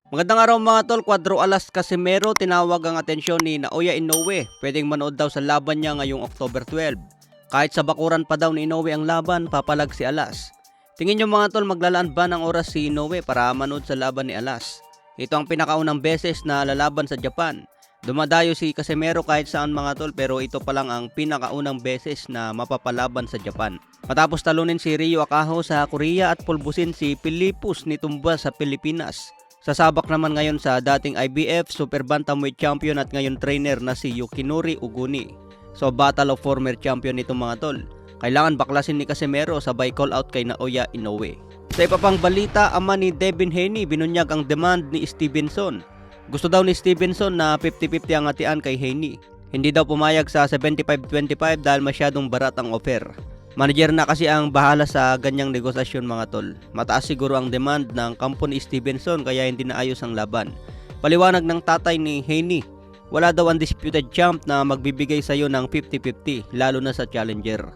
Magandang araw mga tol, Cuadro Alas Casimero tinawag ang atensyon ni Naoya Inoue. Pwedeng manood daw sa laban niya ngayong October 12. Kahit sa bakuran pa daw ni Inoue ang laban, papalag si Alas. Tingin niyo mga tol, maglalaan ba ng oras si Inoue para manood sa laban ni Alas? Ito ang pinakaunang beses na lalaban sa Japan. Dumadayo si Casimero kahit saan mga tol, pero ito pa lang ang pinakaunang beses na mapapalaban sa Japan. Matapos talunin si Ryo Akaho sa Korea at pulbusin si Pilipus ni Tumba sa Pilipinas. Sasabak naman ngayon sa dating IBF Super Bantamweight Champion at ngayon trainer na si Yukinori Uguni. So battle of former champion nito mga tol. Kailangan baklasin ni Casimero sabay call out kay Naoya Inoue. Sa iba pang balita, ama ni Devin Haney binunyag ang demand ni Stevenson. Gusto daw ni Stevenson na 50-50 ang hatian kay Haney. Hindi daw pumayag sa 75-25 dahil masyadong barat ang offer. Manager na kasi ang bahala sa ganyang negosasyon mga tol. Mataas siguro ang demand ng kampo ni Stevenson kaya hindi naayos ang laban. Paliwanag ng tatay ni Haney, wala daw undisputed champ na magbibigay sa iyo ng 50-50 lalo na sa challenger.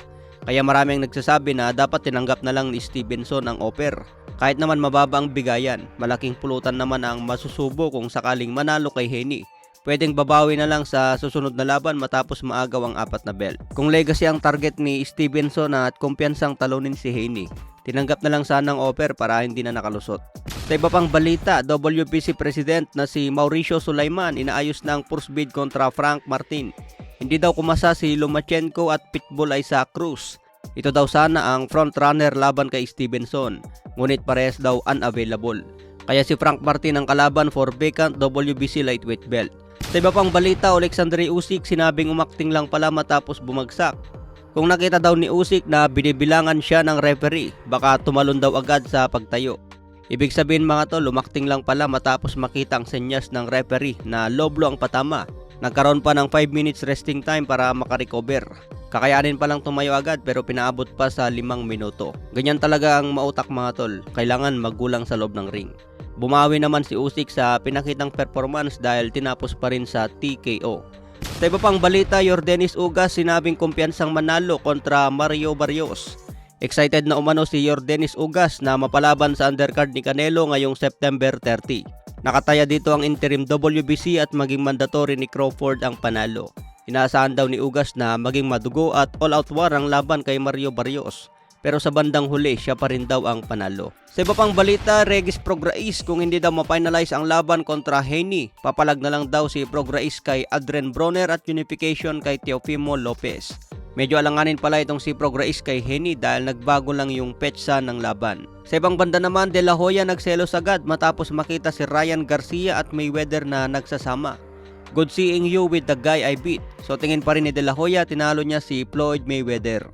Kaya maraming nagsasabi na dapat tinanggap na lang ni Stevenson ang offer. Kahit naman mababa ang bigayan, malaking pulutan naman ang masusubo kung sakaling manalo kay Haney. Pwedeng babawi na lang sa susunod na laban matapos maagaw ang 4 na belt. Kung legacy ang target ni Stevenson at kumpiyansang talunin si Haney, tinanggap na lang sana ang offer para hindi na nakalusot. Sa iba pang balita, WBC President na si Mauricio Sulaiman inaayos na ang first bid kontra Frank Martin. Hindi daw kumasa si Lomachenko at Pitbull Isaac Cruz. Ito daw sana ang frontrunner laban kay Stevenson, ngunit parehas daw unavailable. Kaya si Frank Martin ang kalaban for vacant WBC lightweight belt. Sa iba pang balita, Alexandre Usyk sinabing umakting lang pala matapos bumagsak. Kung nakita daw ni Usyk na binibilangan siya ng referee, baka tumalon daw agad sa pagtayo. Ibig sabihin mga tol, umakting lang pala matapos makita ang senyas ng referee na low blow ang patama. Nagkaroon pa ng 5 minutes resting time para makarecover. Kakayanin pa lang tumayo agad pero pinaabot pa sa 5 minuto. Ganyan talaga ang mautak mga tol, kailangan maggulang sa loob ng ring. Bumawi naman si Usyk sa pinakitang performance dahil tinapos pa rin sa TKO. Sa iba pang balita, Yordenis Ugas sinabing kumpiyansang manalo kontra Mario Barrios. Excited na umano si Yordenis Ugas na mapalaban sa undercard ni Canelo ngayong September 30. Nakataya dito ang interim WBC at maging mandatory ni Crawford ang panalo. Inaasahan daw ni Ugas na maging madugo at all-out war ang laban kay Mario Barrios. Pero sa bandang huli, siya pa rin daw ang panalo. Sa iba pang balita, Regis Prograis kung hindi daw ma-finalize ang laban kontra Haney, papalag na lang daw si Prograis kay Adrien Broner at unification kay Teofimo Lopez. Medyo alanganin pala itong si Prograis kay Haney dahil nagbago lang yung petsa ng laban. Sa ibang banda naman, De La Hoya nagselos agad matapos makita si Ryan Garcia at Mayweather na nagsasama. Good seeing you with the guy I beat. So tingin pa rin ni De La Hoya, tinalo niya si Floyd Mayweather.